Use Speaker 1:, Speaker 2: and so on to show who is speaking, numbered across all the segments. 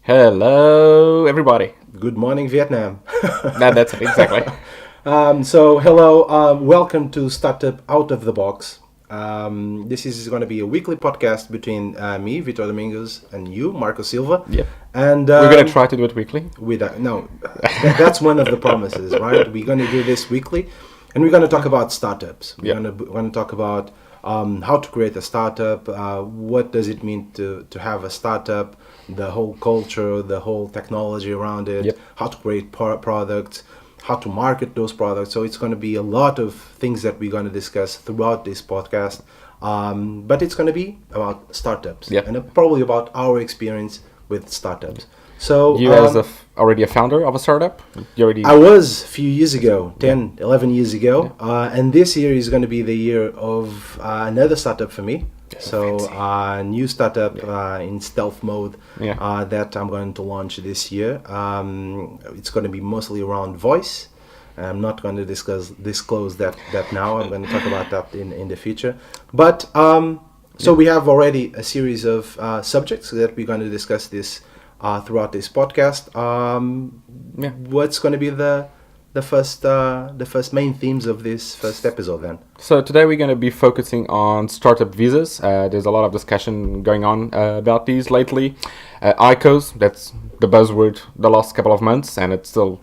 Speaker 1: Hello, everybody.
Speaker 2: Good morning, Vietnam.
Speaker 1: That's it, exactly.
Speaker 2: Hello, welcome to Startup Out of the Box. This is going to be a weekly podcast between me, Vitor Domingos, and you, Marco Silva.
Speaker 1: Yep.
Speaker 2: And
Speaker 1: We're going to try to do it weekly.
Speaker 2: That's one of the promises, right? We're going to do this weekly, and we're going to talk about startups. We're going to talk about how to create a startup, what does it mean to have a startup, the whole culture, the whole technology around it,
Speaker 1: Yep.
Speaker 2: how to create products, how to market those products. So it's going to be a lot of things that we're going to discuss throughout this podcast. But it's going to be about startups
Speaker 1: Yep.
Speaker 2: and probably about our experience with startups. So
Speaker 1: You as already a founder of a startup? You already...
Speaker 2: I was a few years ago, 10, 11 years ago. And this year is going to be the year of another startup for me. So a new startup in stealth mode that I'm going to launch this year. It's going to be mostly around voice. I'm not going to disclose that now. I'm going to talk about that in the future. But so we have already a series of subjects that we're going to discuss this throughout this podcast. What's going to be the first main themes of this first episode then?
Speaker 1: So today we're going to be focusing on startup visas. There's a lot of discussion going on about these lately. ICOs, that's the buzzword the last couple of months, and it's still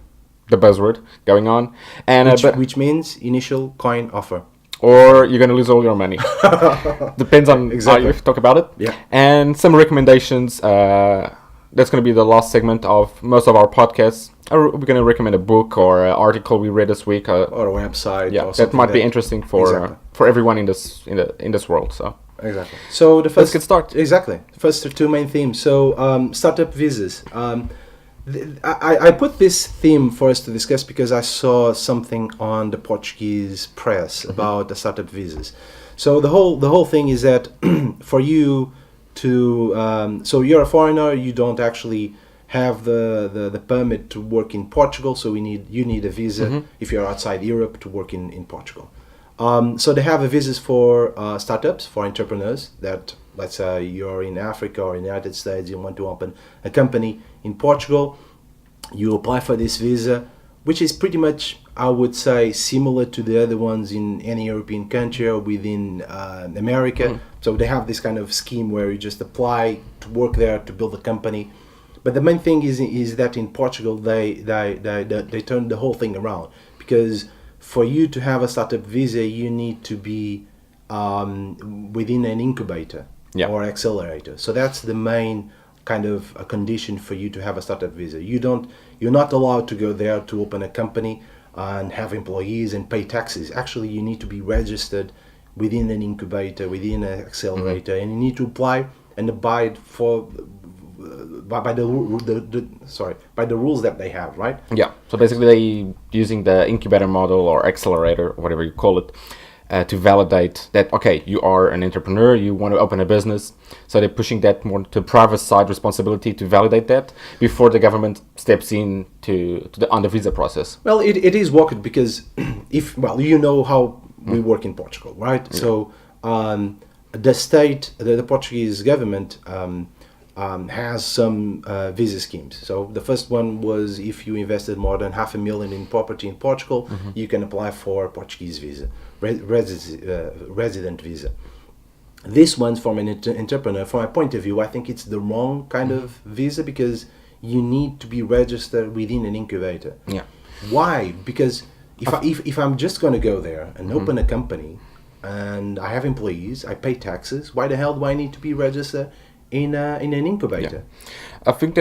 Speaker 1: the buzzword going on. And
Speaker 2: which means initial coin offer.
Speaker 1: Or you're going to lose all your money. Depends on how you talk about it.
Speaker 2: Yeah.
Speaker 1: And some recommendations. That's going to be the last segment of most of our podcasts. We're going to recommend a book or an article we read this week,
Speaker 2: or a website.
Speaker 1: Yeah,
Speaker 2: or
Speaker 1: that might be interesting for everyone in this world. So
Speaker 2: exactly. So the first,
Speaker 1: let's get started.
Speaker 2: Exactly. First two main themes. So startup visas. I put this theme for us to discuss because I saw something on the Portuguese press about the startup visas. So the whole thing is that for you to so you're a foreigner, you don't actually have the permit to work in Portugal, so you need a visa if you're outside Europe to work in Portugal. So they have a visas for startups, for entrepreneurs that, let's say you're in Africa or in the United States, you want to open a company in Portugal, you apply for this visa, which is pretty much, I would say, similar to the other ones in any European country or within America. So they have this kind of scheme where you just apply to work there, to build a company. But the main thing is that in Portugal, they turned the whole thing around. Because for you to have a startup visa, you need to be within an incubator or accelerator. So that's the main kind of a condition for you to have a startup visa. You're not allowed to go there to open a company and have employees and pay taxes. Actually, you need to be registered within an incubator, within an accelerator, and you need to apply and abide by the rules that they have, right?
Speaker 1: Yeah. So basically, they using the incubator model or accelerator, or whatever you call it, to validate that, okay, you are an entrepreneur, you want to open a business. So they're pushing that more to private side responsibility to validate that before the government steps in on the visa process.
Speaker 2: Well, it is worked because you know how we work in Portugal, right? Yeah. So the state, the Portuguese government has some visa schemes. So the first one was if you invested more than $500,000 in property in Portugal, you can apply for a Portuguese visa, resident visa. This one's from an entrepreneur. From my point of view, I think it's the wrong kind of visa because you need to be registered within an incubator.
Speaker 1: Yeah.
Speaker 2: Why? Because if I'm just going to go there and open a company and I have employees, I pay taxes, why the hell do I need to be registered in an incubator?
Speaker 1: Yeah. I think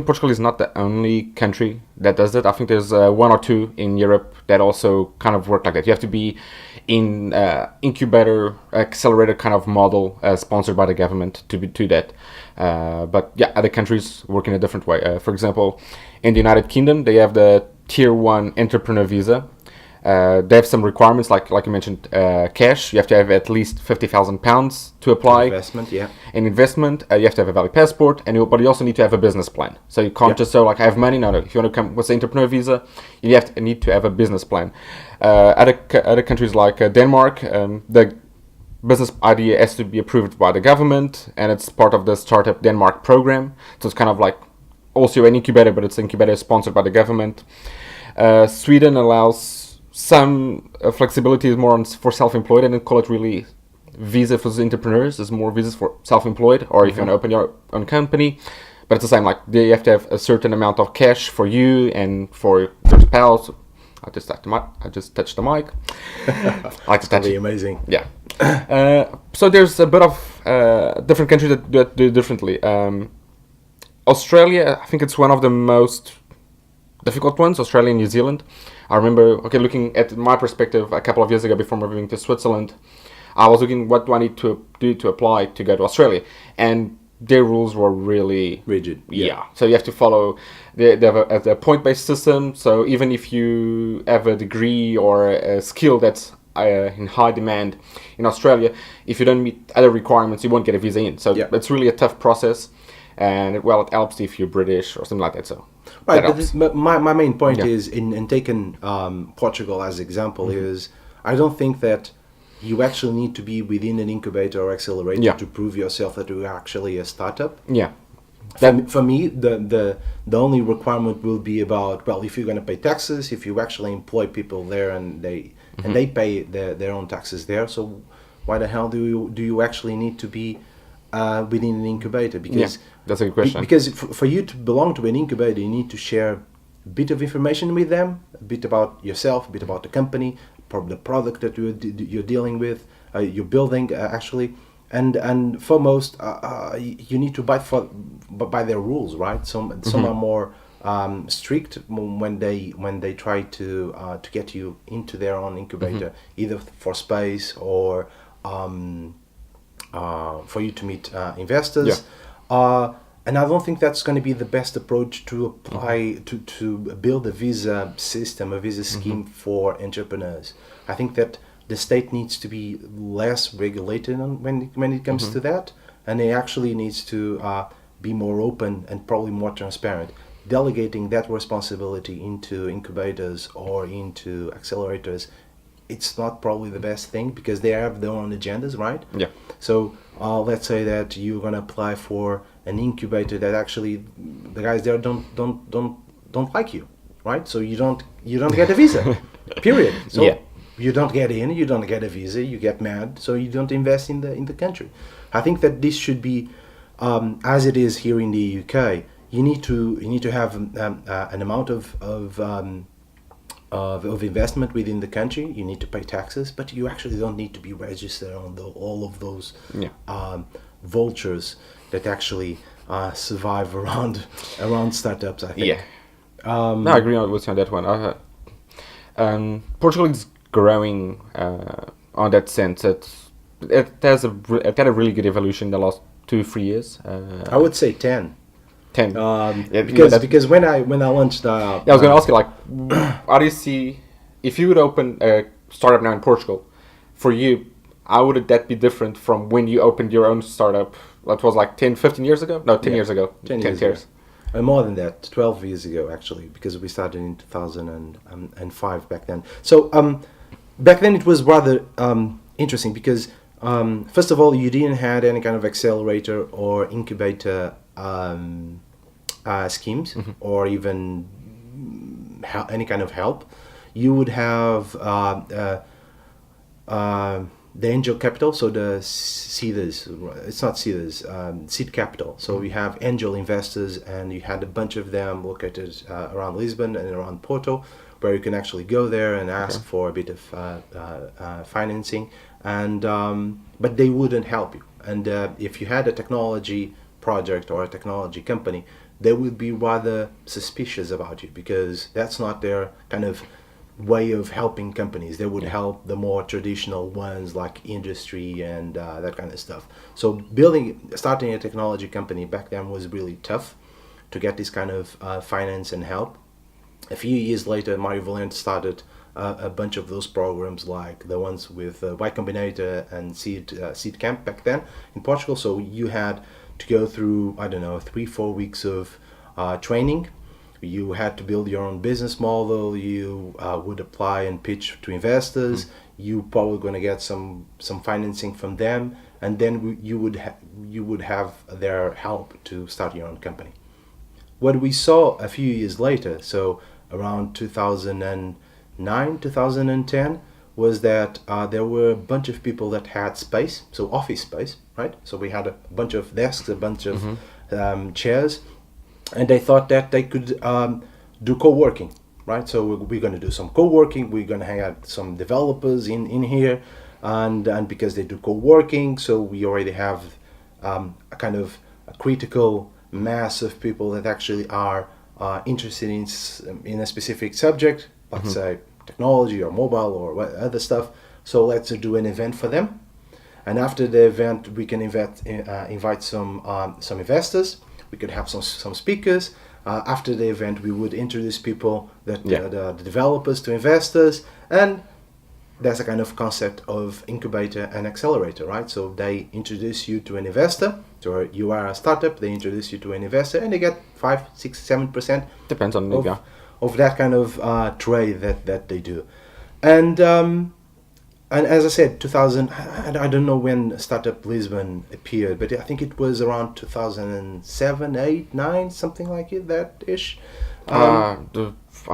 Speaker 1: Portugal is not the only country that does that. I think there's one or two in Europe that also kind of work like that. You have to be in incubator, accelerator kind of model sponsored by the government to do that. But yeah, other countries work in a different way. For example, in the United Kingdom, they have the Tier 1 entrepreneur visa. They have some requirements, like you mentioned, cash. You have to have at least £50,000 to apply.
Speaker 2: Investment, yeah.
Speaker 1: An investment, you have to have a valid passport, but you also need to have a business plan. So you can't just say, I have money. No. If you want to come with the entrepreneur visa, you need to have a business plan. Other countries like Denmark, the business idea has to be approved by the government, and it's part of the Startup Denmark program. So it's kind of like also an incubator, but it's an incubator sponsored by the government. Sweden allows some flexibility more for self-employed, and they call it really visa for entrepreneurs. There's more visas for self-employed, or if you want to open your own company. But it's the same, like you have to have a certain amount of cash for you and for your spouse. I just touched the mic. I like to touch it.
Speaker 2: Amazing.
Speaker 1: Yeah. So there's a bit of different countries that do it differently. Australia, I think it's one of the most difficult ones. Australia and New Zealand. I remember, looking at my perspective a couple of years ago before moving to Switzerland, I was looking what do I need to do to apply to go to Australia, and their rules were really
Speaker 2: rigid.
Speaker 1: Yeah. So you have to follow. They have a point-based system. So even if you have a degree or a skill that's in high demand in Australia, if you don't meet other requirements, you won't get a visa in. So it's really a tough process, and it helps if you're British or something like that. So
Speaker 2: right. But my main point is in taking Portugal as example is I don't think that you actually need to be within an incubator or accelerator to prove yourself that you're actually a startup.
Speaker 1: Yeah.
Speaker 2: For me, the only requirement will be about, well, if you're going to pay taxes, if you actually employ people there and they pay their own taxes there, so why the hell do you actually need to be within an incubator? Because
Speaker 1: that's a good question.
Speaker 2: Because for you to belong to an incubator, you need to share a bit of information with them, a bit about yourself, a bit about the company, the product that you're dealing with, you're building actually, and foremost, you need to by their rules, right? Some are more strict when they try to get you into their own incubator, either for space or for you to meet investors. And I don't think that's going to be the best approach to apply to build a visa system, a visa scheme for entrepreneurs. I think that the state needs to be less regulated when it comes to that, and it actually needs to be more open and probably more transparent. Delegating that responsibility into incubators or into accelerators, it's not probably the best thing because they have their own agendas, right?
Speaker 1: Yeah.
Speaker 2: So let's say that you're going to apply for an incubator that actually the guys there don't like you, right? So you don't get a visa, period. So you don't get in, you don't get a visa, you get mad, so you don't invest in the country. I think that this should be as it is here in the UK. You need to have an amount of investment within the country. You need to pay taxes, but you actually don't need to be registered on all of those vultures that actually survive around startups, I think.
Speaker 1: No, I agree with you on that one. Portugal is growing on that sense. It had a really good evolution in the last 2-3 years.
Speaker 2: I would say 10.
Speaker 1: 10.
Speaker 2: Because when I launched
Speaker 1: I was going to ask you, like, how do you see, if you would open a startup now in Portugal, for you, how would that be different from when you opened your own startup? That was like 10, 15 15 years ago? No, 10 years ago.
Speaker 2: 10 years. More than that, 12 years ago actually, because we started in 2005 back then. So back then it was rather interesting because first of all, you didn't have any kind of accelerator or incubator schemes or even any kind of help. You would have the angel capital, so the seeders, it's not seeders, seed capital. So we have angel investors, and you had a bunch of them located around Lisbon and around Porto, where you can actually go there and ask for a bit of financing, and but they wouldn't help you. And if you had a technology project or a technology company, they would be rather suspicious about you because that's not their kind of way of helping companies. They would help the more traditional ones like industry and that kind of stuff. So starting a technology company back then was really tough to get this kind of finance and help. A few years later, Mario Valente started a bunch of those programs like the ones with Y Combinator and Seed Camp back then in Portugal. So you had to go through, 3-4 weeks of training. You had to build your own business model. You would apply and pitch to investors. you probably going to get some financing from them, and then you would have their help to start your own company. What we saw a few years later, so around 2009, 2010, was that there were a bunch of people that had space, so office space, right? So we had a bunch of desks, a bunch of chairs, and they thought that they could do co-working, right? So we're going to do some co-working, we're going to hang out some developers in here, and because they do co-working, so we already have a kind of a critical mass of people that actually are interested in a specific subject, let's say technology or mobile or other stuff. So let's do an event for them, and after the event we can invite some investors. We could have some speakers. After the event we would introduce people, the developers to investors, and that's a kind of concept of incubator and accelerator, right? So they introduce you to an investor. So you are a startup, they introduce you to an investor, and they get 5, 6, 7%
Speaker 1: Depends on
Speaker 2: of that kind of trade that they do. And as I said, 2000, I don't know when Startup Lisbon appeared, but I think it was around 2007, 8, 9, something like it, that-ish.
Speaker 1: I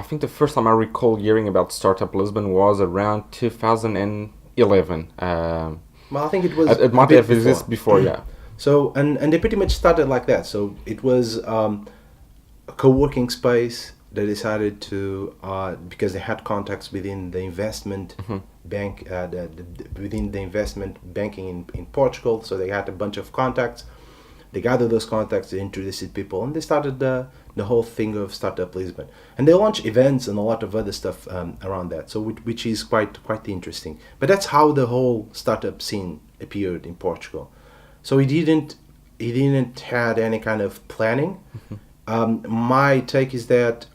Speaker 1: think the first time I recall hearing about Startup Lisbon was around 2011.
Speaker 2: Well, I think it was
Speaker 1: it might have existed before, yeah.
Speaker 2: So, and they pretty much started like that. So it was a co-working space. They decided to, because they had contacts within the investment bank, within the investment banking in Portugal. So they had a bunch of contacts. They gathered those contacts, they introduced people, and they started the whole thing of Startup Lisbon. And they launched events and a lot of other stuff around that. So which is quite interesting. But that's how the whole startup scene appeared in Portugal. So he didn't had any kind of planning. My take is that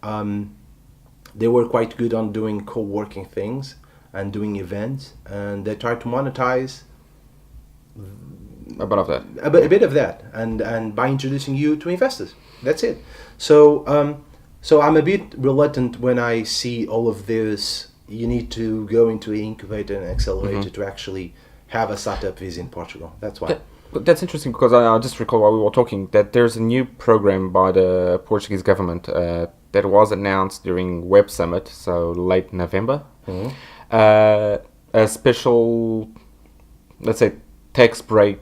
Speaker 2: they were quite good on doing co-working things and doing events, and they tried to monetize
Speaker 1: a bit of that.
Speaker 2: A bit of that, and by introducing you to investors. That's it. So so I'm a bit reluctant when I see all of this. You need to go into an incubator and accelerator to actually have a startup visa in Portugal. That's why.
Speaker 1: That's interesting, because I just recall while we were talking that there's a new program by the Portuguese government that was announced during Web Summit, so late November. A special, let's say, tax break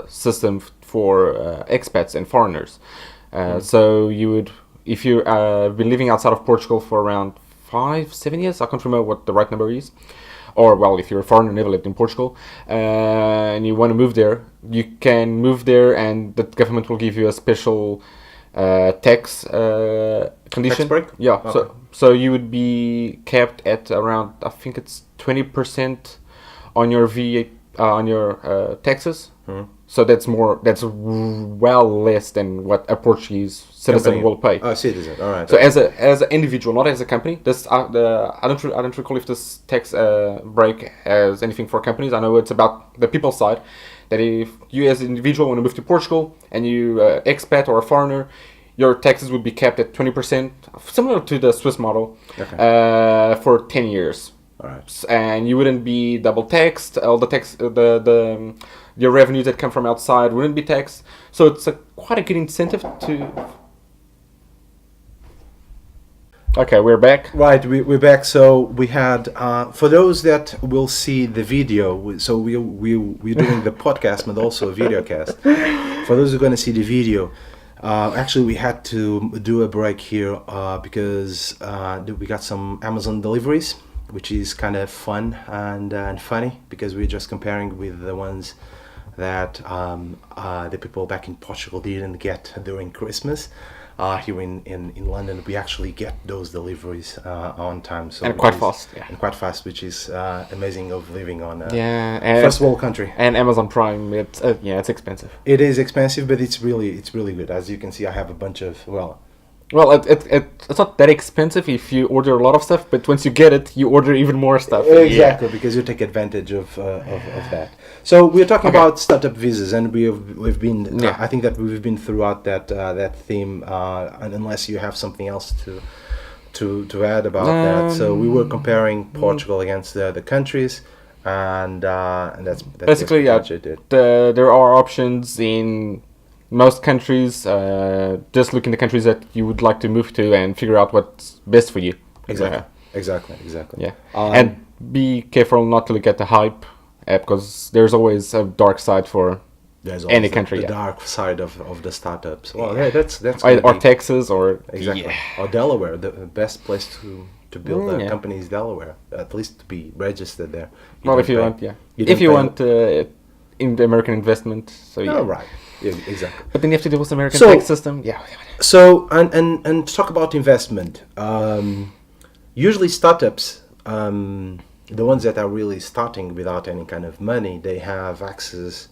Speaker 1: system for expats and foreigners. So you would, if you been living outside of Portugal for around 5-7 years, I can't remember what the right number is. Or, well, if you're a foreigner, never lived in Portugal, and you want to move there, you can move there, and the government will give you a special tax condition.
Speaker 2: Tax break?
Speaker 1: Yeah.
Speaker 2: Okay.
Speaker 1: So you would be capped at around, I think it's 20% on your taxes. So that's well less than what a Portuguese citizen will pay.
Speaker 2: Oh, citizen. All right.
Speaker 1: So as an individual, not as a company, this I don't recall if this tax break has anything for companies. I know it's about the people side. That if you as an individual want to move to Portugal and you expat or a foreigner, your taxes would be capped at 20%, similar to the Swiss model, for 10 years.
Speaker 2: All right.
Speaker 1: And you wouldn't be double taxed. All the tax, your revenues that come from outside wouldn't be taxed. So it's quite a good incentive to. Okay, we're back.
Speaker 2: Right, we're back. So we had, for those that will see the video, so we're doing the podcast, but also a video cast. For those who are going to see the video, actually we had to do a break here because we got some Amazon deliveries, which is kind of fun and funny, because we're just comparing with the ones that the people back in Portugal didn't get during Christmas. Here in London, we actually get those deliveries on time. So
Speaker 1: and quite fast. Yeah.
Speaker 2: And quite fast, which is amazing of living on a
Speaker 1: and
Speaker 2: first world country.
Speaker 1: And Amazon Prime, it's expensive.
Speaker 2: It is expensive, but it's really good. As you can see, I have a bunch of
Speaker 1: Well, it's not that expensive if you order a lot of stuff, but once you get it, you order even more stuff.
Speaker 2: Exactly, because you take advantage of that. So we're talking about startup visas, and we've been.
Speaker 1: Yeah.
Speaker 2: I think that we've been throughout that theme, and unless you have something else to add about that? So we were comparing Portugal against the other countries, and that's
Speaker 1: basically, yeah.
Speaker 2: what you did.
Speaker 1: There are options in most countries. Just look in the countries that you would like to move to and figure out what's best for you.
Speaker 2: Exactly.
Speaker 1: Yeah, and be careful not to look at the hype, because there's always a dark side for
Speaker 2: There's
Speaker 1: any
Speaker 2: always
Speaker 1: country.
Speaker 2: the
Speaker 1: Yeah.
Speaker 2: dark side of the startups. Well, yeah, that's
Speaker 1: Or
Speaker 2: gonna be-
Speaker 1: Texas, or
Speaker 2: exactly.
Speaker 1: yeah.
Speaker 2: Or Delaware, the best place to build a
Speaker 1: Yeah.
Speaker 2: company is Delaware, at least to be registered there.
Speaker 1: Well, if
Speaker 2: don't
Speaker 1: you
Speaker 2: pay-
Speaker 1: want, yeah.
Speaker 2: you
Speaker 1: If
Speaker 2: don't
Speaker 1: you
Speaker 2: pay-
Speaker 1: want in the American investment, so yeah.
Speaker 2: Oh, right. Yeah, exactly.
Speaker 1: But then you have to deal with the American
Speaker 2: So-
Speaker 1: tax system. Yeah.
Speaker 2: So, and to talk about investment, usually startups, the ones that are really starting without any kind of money, they have access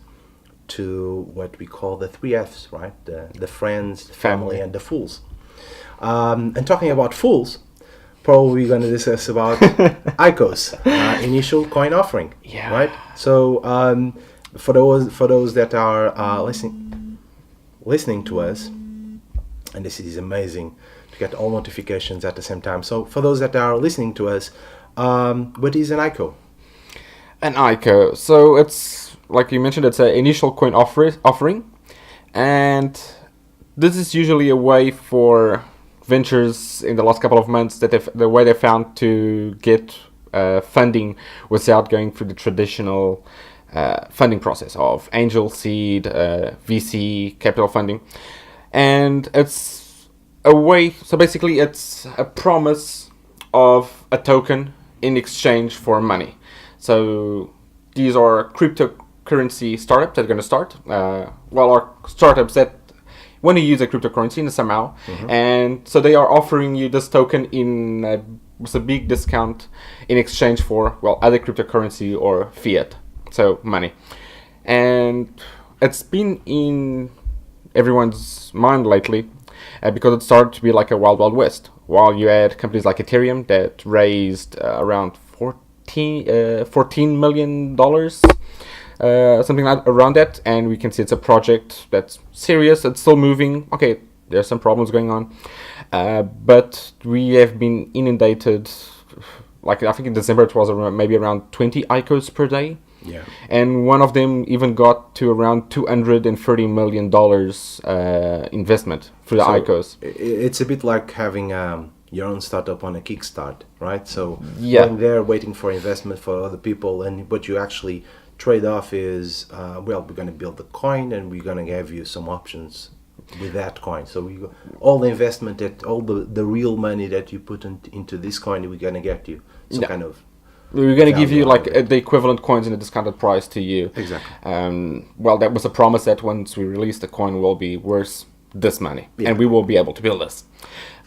Speaker 2: to what we call the 3 Fs, right? The friends, the family, and the fools. And talking about fools, probably we're going to discuss about ICOs, initial coin offering,
Speaker 1: Yeah.
Speaker 2: right? So for those that are listening to us, and this is amazing to get all notifications at the same time. So for those that are listening to us, what is an ICO?
Speaker 1: An ICO. So it's like you mentioned, it's an initial coin offering, and this is usually a way for ventures in the last couple of months that the way they found to get funding without going through the traditional funding process of angel seed, VC, capital funding, and it's a way. So basically, it's a promise of a token in exchange for money. So these are cryptocurrency startups that are going to start. Are startups that want to use a cryptocurrency in somehow, and so they are offering you this token with a big discount in exchange for other cryptocurrency or fiat, so money. And it's been in everyone's mind lately because it started to be like a wild west. While you had companies like Ethereum that raised around $14 million, something like around that, and we can see it's a project that's serious. It's still moving. Okay, there's some problems going on, but we have been inundated. Like I think in December it was maybe around 20 ICOs per day.
Speaker 2: Yeah.
Speaker 1: And one of them even got to around $230 million investment through the ICOs.
Speaker 2: It's a bit like having your own startup on a kickstart, right? So
Speaker 1: Yeah.
Speaker 2: going there, waiting for investment for other people, and what you actually trade off is, we're going to build the coin, and we're going to give you some options with that coin. So all the investment, all the real money that you put into this coin, we're going to get you some kind of.
Speaker 1: We're going to give you
Speaker 2: value out of
Speaker 1: the equivalent coins in a discounted price to you.
Speaker 2: Exactly.
Speaker 1: That was a promise that once we release the coin will be worth this money,
Speaker 2: Yeah.
Speaker 1: and we will be able to build this.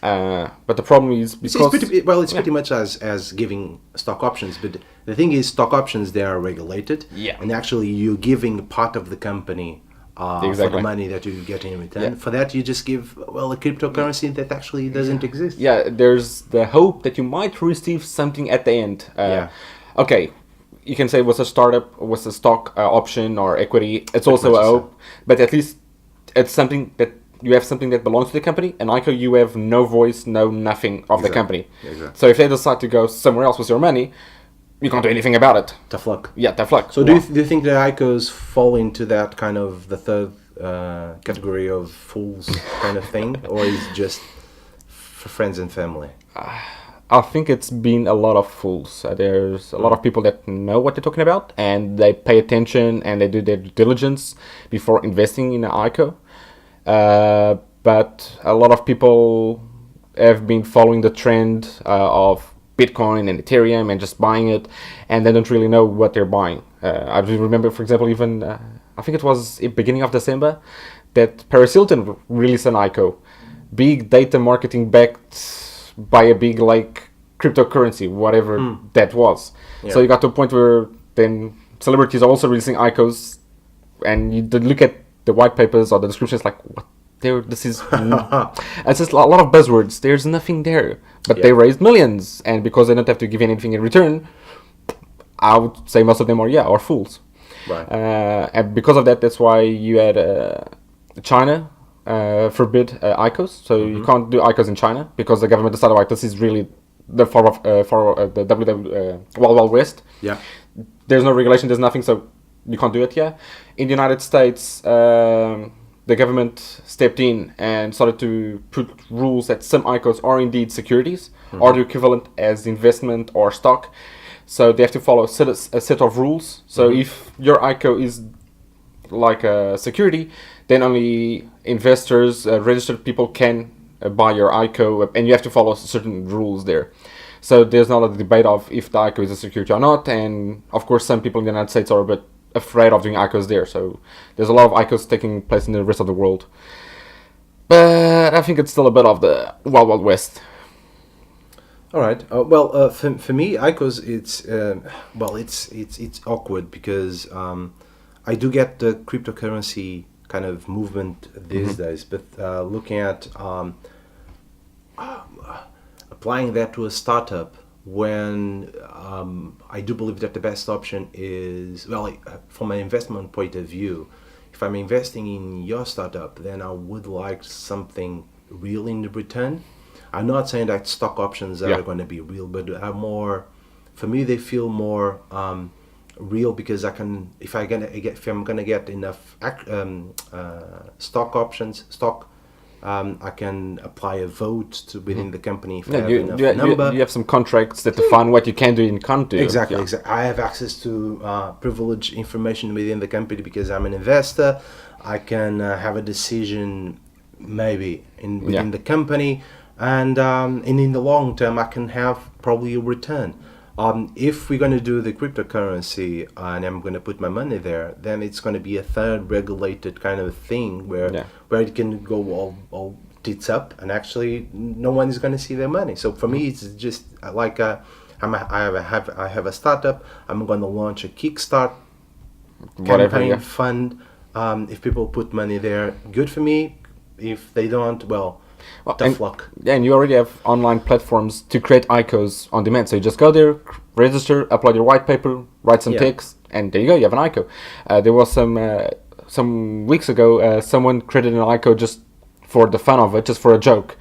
Speaker 1: But the problem is because
Speaker 2: It's pretty much as giving stock options, but the thing is, stock options, they are regulated,
Speaker 1: Yeah.
Speaker 2: and actually you're giving part of the company for
Speaker 1: Exactly.
Speaker 2: the money that you get in return.
Speaker 1: Yeah.
Speaker 2: For that, you just give a cryptocurrency that actually doesn't exist.
Speaker 1: yeah, there's the hope that you might receive something at the end.
Speaker 2: Yeah.
Speaker 1: Okay, you can say it was a startup, was a stock option or equity. It's also
Speaker 2: much
Speaker 1: a
Speaker 2: the
Speaker 1: hope, but at least it's something that you have something that belongs to the company. And ICO, you have no voice, no nothing of the company.
Speaker 2: Exactly.
Speaker 1: So if they decide to go somewhere else with your money, you can't do anything about it.
Speaker 2: Tough luck.
Speaker 1: Yeah, tough luck.
Speaker 2: So do you think the ICOs fall into that kind of the third category of fools kind of thing, or is it just for friends and family?
Speaker 1: I think it's been a lot of fools. There's a lot of people that know what they're talking about, and they pay attention and they do their due diligence before investing in an ICO. But a lot of people have been following the trend of Bitcoin and Ethereum and just buying it, and they don't really know what they're buying. I remember, for example, even I think it was in beginning of December that Paris Hilton released an ICO, big data marketing backed by a big cryptocurrency, whatever that was.
Speaker 2: Yeah.
Speaker 1: So you got to a point where then celebrities are also releasing ICOs, and you look at the white papers or the descriptions like, what? This is it's just a lot of buzzwords. There's nothing there, but they raised millions, and because they don't have to give anything in return, I would say most of them are fools.
Speaker 2: Right.
Speaker 1: And because of that, that's why you had China forbid ICOs, so you can't do ICOs in China because the government decided like this is really the the Wild Wild West.
Speaker 2: Yeah.
Speaker 1: There's no regulation, there's nothing, so you can't do it here. In the United States, the government stepped in and started to put rules that some ICOs are indeed securities, or the equivalent as investment or stock. So they have to follow a set of rules. So if your ICO is like a security, then only investors, registered people can buy your ICO, and you have to follow certain rules there. So there's not a debate of if the ICO is a security or not, and of course some people in the United States are a bit afraid of doing ICOs there, so there's a lot of ICOs taking place in the rest of the world. But I think it's still a bit of the Wild Wild West.
Speaker 2: All right. For me, ICOs, it's awkward because I do get the cryptocurrency kind of movement these days, but looking at applying that to a startup when I do believe that the best option is, from an investment point of view, if I'm investing in your startup, then I would like something real in the return. I'm not saying that stock options are going to be real, but are more, for me, they feel more real because I can, if I'm gonna get enough stock options, I can apply a vote within the company if I have enough number.
Speaker 1: You have some contracts that define what you can do and can't do.
Speaker 2: Exactly. I have access to privileged information within the company because I'm an investor. I can have a decision maybe within the company, and in the long term I can have probably a return. If we're going to do the cryptocurrency and I'm going to put my money there, then it's going to be a third regulated kind of thing where it can go all tits up and actually no one is going to see their money. So for me, it's just like I have a startup. I'm going to launch a Kickstart campaign fund. If people put money there, good for me. If they don't, tough luck.
Speaker 1: Yeah, and you already have online platforms to create ICOs on demand. So you just go there, register, upload your white paper, write some text, and there you go, you have an ICO. There was some weeks ago, someone created an ICO just for the fun of it, just for a joke,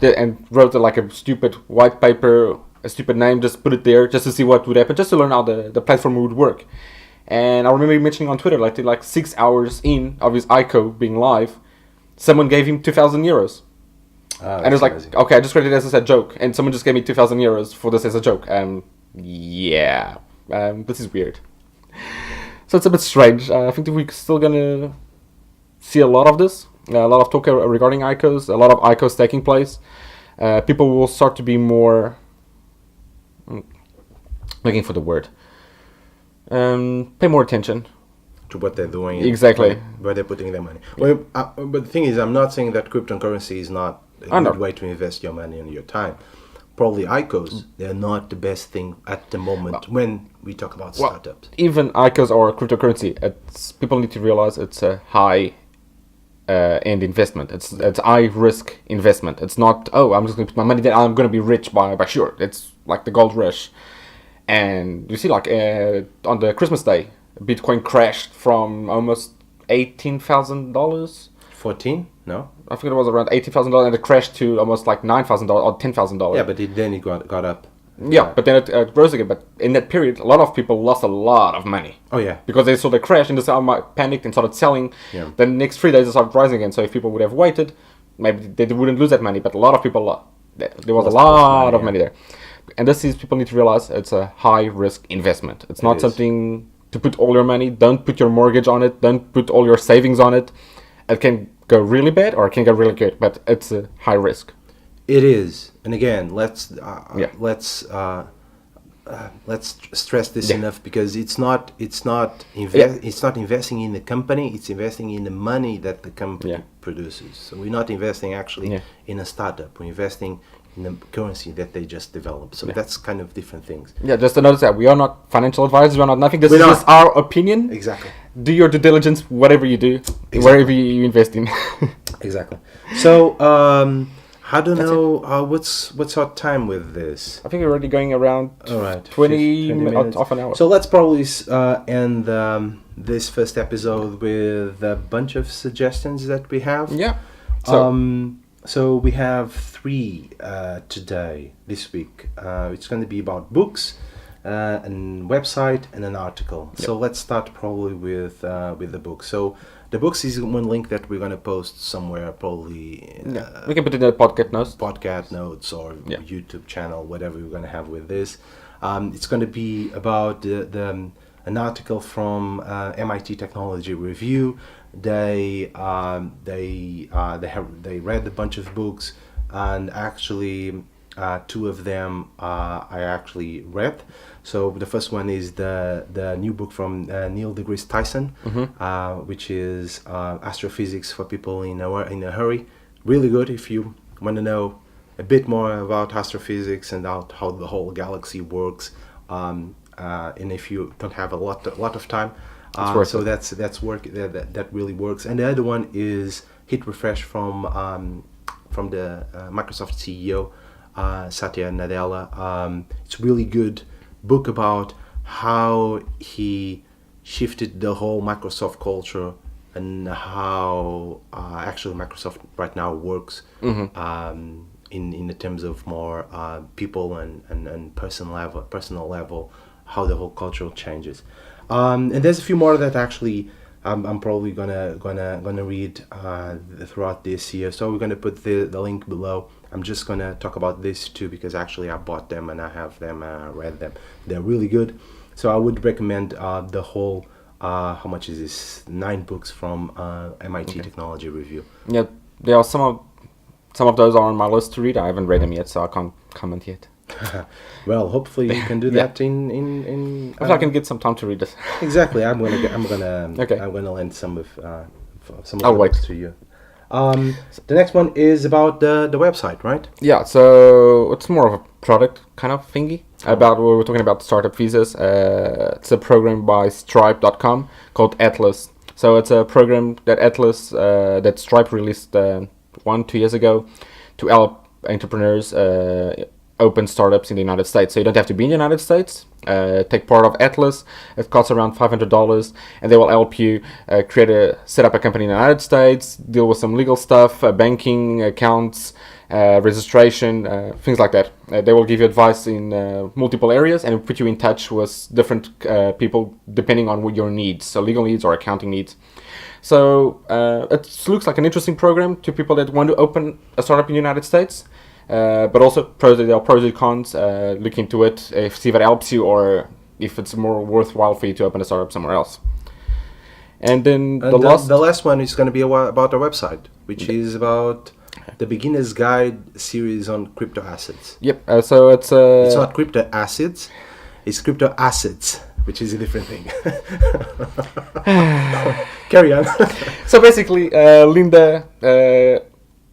Speaker 1: and wrote like a stupid white paper, a stupid name, just put it there just to see what would happen, just to learn how the platform would work. And I remember mentioning on Twitter, like 6 hours in of his ICO being live, someone gave him 2,000 euros. And it was like, crazy. Okay, I just created this as a joke, and someone just gave me 2,000 euros for this as a joke. This is weird. So it's a bit strange. I think that we're still gonna see a lot of this, a lot of talk regarding ICOs, a lot of ICOs taking place. People will start to be more, looking for the word, pay more attention
Speaker 2: to what they're doing.
Speaker 1: Exactly.
Speaker 2: Where they're putting their money. But the thing is, I'm not saying that cryptocurrency is not a good way to invest your money and your time. Probably ICOs, they're not the best thing at the moment when we talk about startups.
Speaker 1: Even ICOs or cryptocurrency, people need to realize it's a high end investment. It's high risk investment. It's not, I'm just going to put my money there, I'm going to be rich by sure. It's like the gold rush. And you see, like on the Christmas day, Bitcoin crashed from almost $18,000.
Speaker 2: 14? No,
Speaker 1: I think it was around $18,000, and it crashed to almost like $9,000 or $10,000.
Speaker 2: Yeah, but then it got up.
Speaker 1: Yeah, but then it rose again. But in that period, a lot of people lost a lot of money.
Speaker 2: Oh yeah,
Speaker 1: because they saw the crash and they panicked and started selling.
Speaker 2: Yeah.
Speaker 1: Then the next 3 days it started rising again. So if people would have waited, maybe they wouldn't lose that money. But a lot of people, there was a lot of money there. And this is, people need to realize it's a high risk investment. It's not something to put all your money. Don't put your mortgage on it. Don't put all your savings on it. It can go really bad or it can go really good, but it's a high risk.
Speaker 2: It is, and again, let's stress this enough, because it's not investing in the company. It's investing in the money that the company produces. So we're not investing actually in a startup. We're investing in the currency that they just developed. So that's kind of different things. Yeah,
Speaker 1: just to notice that we are not financial advisors. We are not nothing. This is just our opinion.
Speaker 2: Exactly.
Speaker 1: Do your due diligence, whatever you do, wherever you invest in.
Speaker 2: Exactly. So I don't
Speaker 1: That's
Speaker 2: know what's our time with this.
Speaker 1: I think we're already going around
Speaker 2: All right,
Speaker 1: 20
Speaker 2: minutes.
Speaker 1: half an hour.
Speaker 2: So let's probably end this first episode with a bunch of suggestions that we have.
Speaker 1: Yeah. So,
Speaker 2: So we have 3 today, this week. It's going to be about books, and website, and an article.
Speaker 1: Yep.
Speaker 2: So let's start probably with the book. So the books is one link that we're going to post somewhere, probably
Speaker 1: we can put it in the
Speaker 2: podcast notes or
Speaker 1: Yeah.
Speaker 2: YouTube channel, whatever we're going to have with this. It's going to be about an article from MIT Technology Review. They read a bunch of books, and actually 2 of them I actually read. So the first one is the new book from Neil deGrasse Tyson, which is Astrophysics for People in a Hurry. Really good if you want to know a bit more about astrophysics and how the whole galaxy works, and if you don't have a lot of time. So that's work that really works. And the other one is Hit Refresh from the Microsoft CEO Satya Nadella. It's really good book about how he shifted the whole Microsoft culture and how actually Microsoft right now works in the terms of more people and personal level, how the whole culture changes. And there's a few more that actually I'm probably gonna read throughout this year. So we're gonna put the link below. I'm just gonna talk about this too because actually I bought them and I have them, read them. They're really good. So I would recommend the whole. How much is this? 9 books from MIT Technology Review.
Speaker 1: yeah, there are some of those are on my list to read. I haven't read them yet, so I can't comment yet.
Speaker 2: Well, hopefully you can do that in
Speaker 1: If I can get some time to read it.
Speaker 2: Exactly. I'm gonna
Speaker 1: Okay.
Speaker 2: lend some of
Speaker 1: I'll
Speaker 2: the
Speaker 1: wait.
Speaker 2: books to you. The next one is about the website, right?
Speaker 1: Yeah, so it's more of a product kind of thingy. About we were talking about startup visas. It's a program by Stripe.com called Atlas. So it's a program that that Stripe released 1-2 years ago to help entrepreneurs open startups in the United States. So you don't have to be in the United States. Take part of Atlas. It costs around $500, and they will help you set up a company in the United States, deal with some legal stuff, banking, accounts, registration, things like that. They will give you advice in multiple areas and put you in touch with different people depending on what your needs, so legal needs or accounting needs. So it looks like an interesting program to people that want to open a startup in the United States. But also there are pros and cons. Look into it, see if it helps you or if it's more worthwhile for you to open a startup somewhere else. And then the
Speaker 2: last one is going to be about our website, which is about the Beginner's Guide series on crypto assets.
Speaker 1: Yep. So it's
Speaker 2: not crypto assets, it's crypto assets, which is a different thing. Carry on.
Speaker 1: So basically, Linda.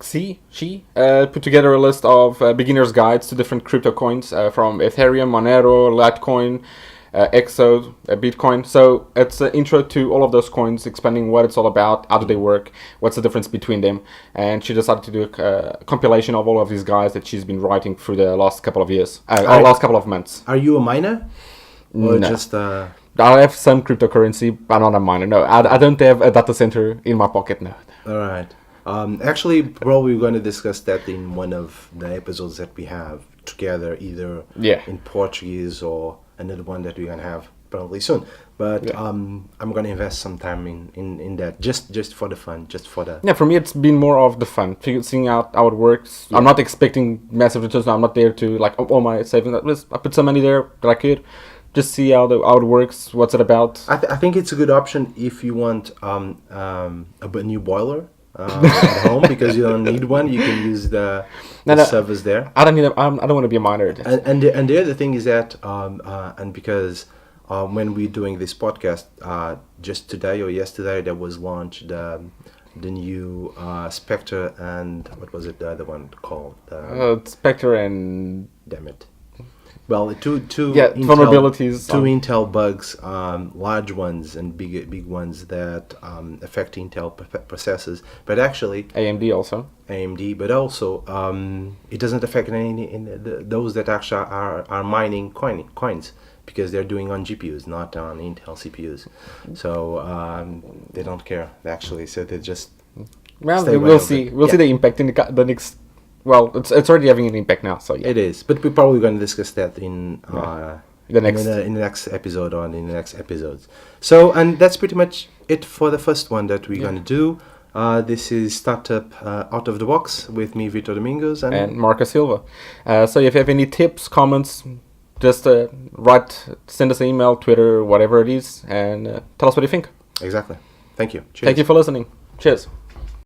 Speaker 1: She put together a list of beginner's guides to different crypto coins from Ethereum, Monero, Litecoin, ICOs, Bitcoin. So it's an intro to all of those coins, explaining what it's all about, how do they work, what's the difference between them. And she decided to do a compilation of all of these guides that she's been writing through the last couple of years, last couple of months.
Speaker 2: Are you a miner? Or
Speaker 1: No.
Speaker 2: just
Speaker 1: I have some cryptocurrency, but not a miner. No, I don't have a data center in my pocket now.
Speaker 2: All right. Actually, probably we're going to discuss that in one of the episodes that we have together, either in Portuguese or another one that we're going to have probably soon. But I'm going to invest some time in that, just for the fun, just for the...
Speaker 1: Yeah, for me, it's been more of the fun, figuring out how it works. Yeah. I'm not expecting massive returns. I'm not there to, like, all my savings. I put some money there that I could. Just see how it works, what's it about.
Speaker 2: I think it's a good option if you want a new boiler. At home, because you don't need one, you can use the servers there.
Speaker 1: I don't want to be a miner.
Speaker 2: And the other thing is that and because when we're doing this podcast, just today or yesterday there was launched the new Spectre and what was it, the other one called?
Speaker 1: Spectre and
Speaker 2: damn it. Well, two
Speaker 1: vulnerabilities.
Speaker 2: Two Intel bugs, large ones and big ones that affect Intel processors. But actually,
Speaker 1: AMD also.
Speaker 2: AMD, but also it doesn't affect those that actually are mining coins, because they're doing on GPUs, not on Intel CPUs. So they don't care actually. So they just
Speaker 1: Well,
Speaker 2: stay
Speaker 1: we'll
Speaker 2: away
Speaker 1: see.
Speaker 2: of it.
Speaker 1: We'll see
Speaker 2: Yeah.
Speaker 1: the impact in the next. Well, it's already having an impact now. So yeah,
Speaker 2: It is, but we're probably going to discuss that in
Speaker 1: The next-
Speaker 2: in the next episode or in the next episodes. So, and that's pretty much it for the first one that we're going to do. This is Startup Out of the Box with me, Vitor Domingos,
Speaker 1: and Marcus Silva. So if you have any tips, comments, just send us an email, Twitter, whatever it is, and tell us what you think.
Speaker 2: exactly. Thank you. Cheers.
Speaker 1: Thank you for listening. Cheers.